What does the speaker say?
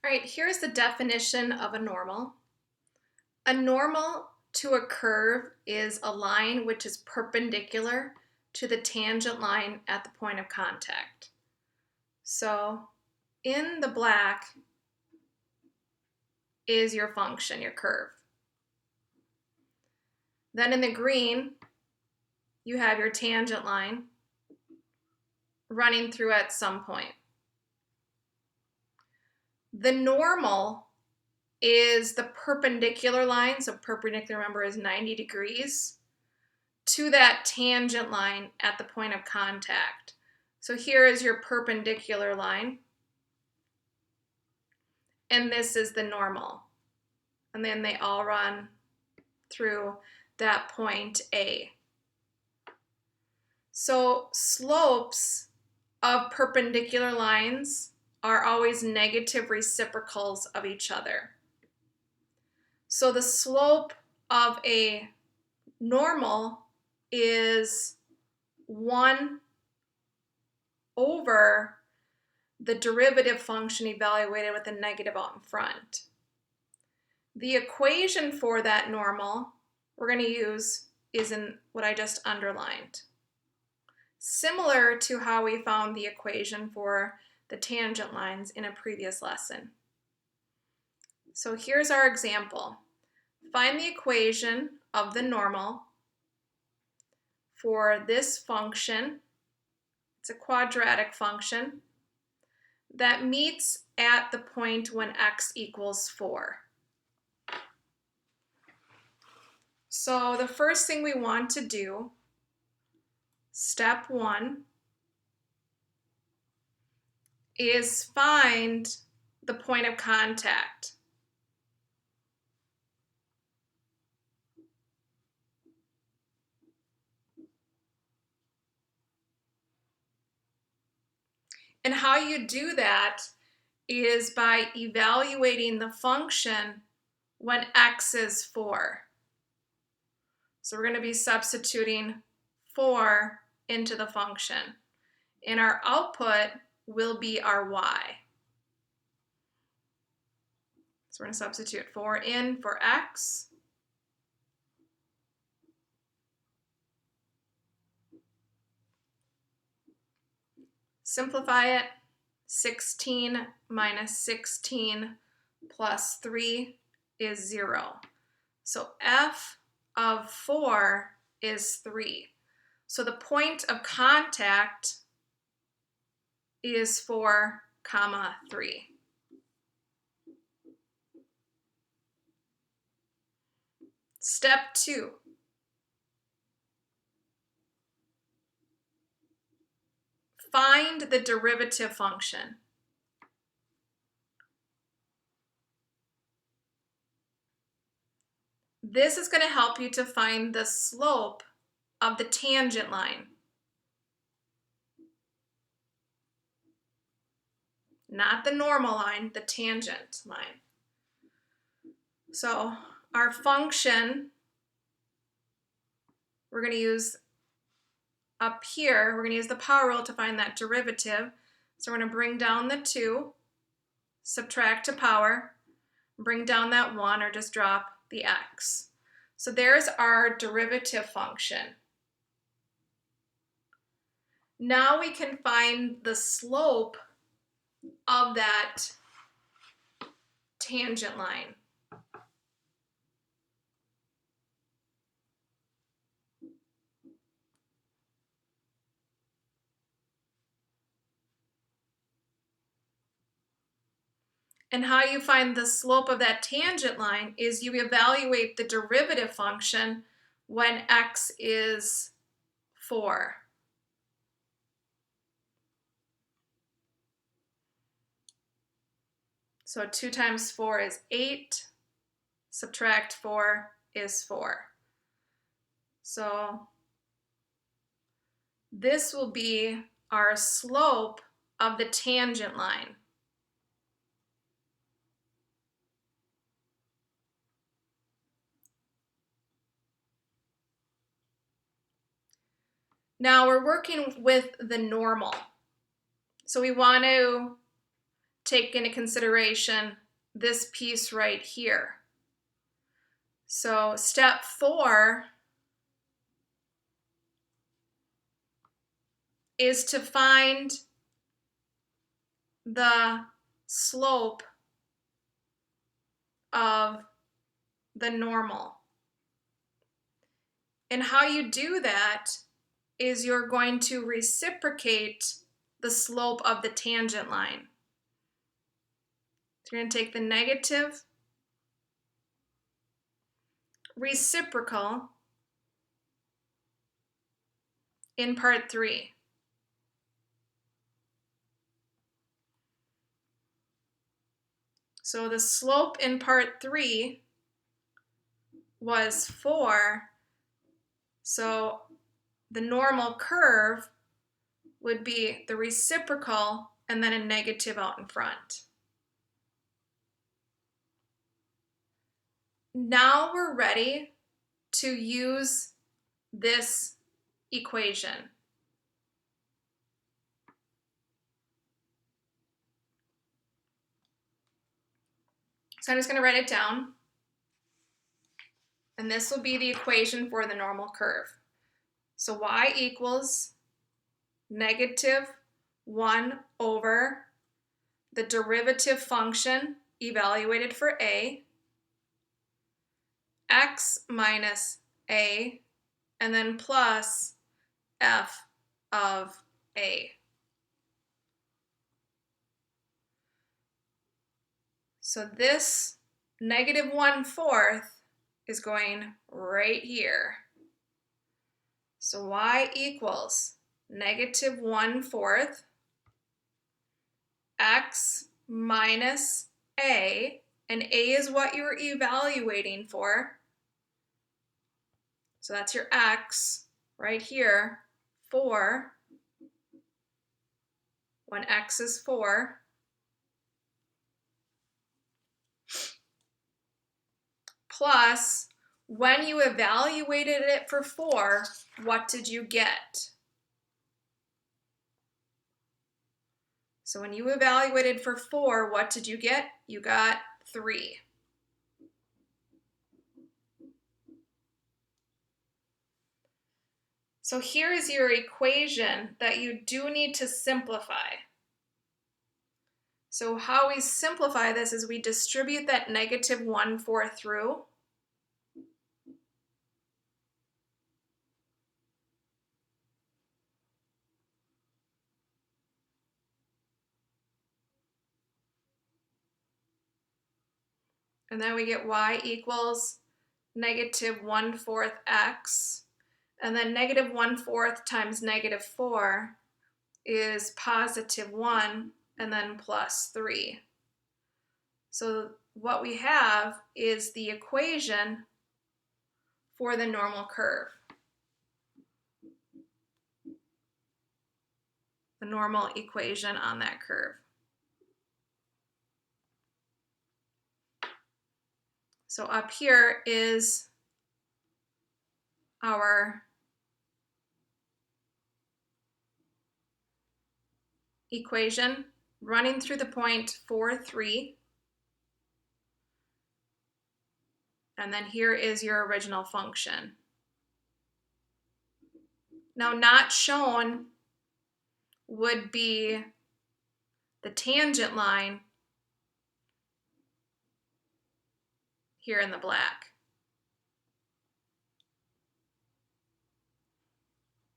All right, here's the definition of a normal. A normal to a curve is a line which is perpendicular to the tangent line at the point of contact. So in the black is your function, your curve. Then in the green, you have your tangent line running through at some point. The normal is the perpendicular line, so perpendicular, remember, is 90 degrees, to that tangent line at the point of contact. So here is your perpendicular line, and this is the normal. And then they all run through that point A. So slopes of perpendicular lines are always negative reciprocals of each other. So the slope of a normal is 1 over the derivative function evaluated with a negative out in front. The equation for that normal we're going to use is in what I just underlined. Similar to how we found the equation for the tangent lines in a previous lesson. So here's our example. Find the equation of the normal for this function. It's a quadratic function that meets at the point when x equals 4. So the first thing we want to do, step 1, is find the point of contact. And how you do that is by evaluating the function when x is 4. So we're going to be substituting 4 into the function. And our output will be our y. So we're going to substitute 4 in for x. Simplify it. 16 minus 16 plus 3 is 0. So f of 4 is 3. So the point of contact is 4, 3. Step 2. Find the derivative function. This is going to help you to find the slope of the tangent line. Not the normal line, the tangent line. So our function, we're going to use up here, we're going to use the power rule to find that derivative. So we're going to bring down the 2, subtract to power, bring down that 1, or just drop the x. So there's our derivative function. Now we can find the slope of that tangent line. And how you find the slope of that tangent line is you evaluate the derivative function when x is 4. So 2 times 4 is 8. Subtract 4 is 4. So this will be our slope of the tangent line. Now we're working with the normal. So we want to take into consideration this piece right here. So step 4 is to find the slope of the normal. And how you do that is you're going to reciprocate the slope of the tangent line. So you're going to take the negative reciprocal in part 3. So the slope in part 3 was 4. So the normal curve would be the reciprocal and then a negative out in front. Now we're ready to use this equation. So I'm just going to write it down. And this will be the equation for the normal curve. So y equals negative 1 over the derivative function evaluated for a, x minus a, and then plus f of a. So this negative 1/4 is going right here. So y equals negative 1/4 x minus a, and a is what you're evaluating for. So that's your x right here, 4, when x is 4. Plus, when you evaluated it for 4, what did you get? So when you evaluated for 4, what did you get? You got 3. So here is your equation that you do need to simplify. So how we simplify this is we distribute that negative 1/4 through. And then we get y equals negative 1/4 x. And then negative 1/4 times negative 4 is positive 1, and then plus 3. So what we have is the equation for the normal curve. The normal equation on that curve. So up here is our equation running through the point 4, 3. And then here is your original function. Now, not shown would be the tangent line here in the black.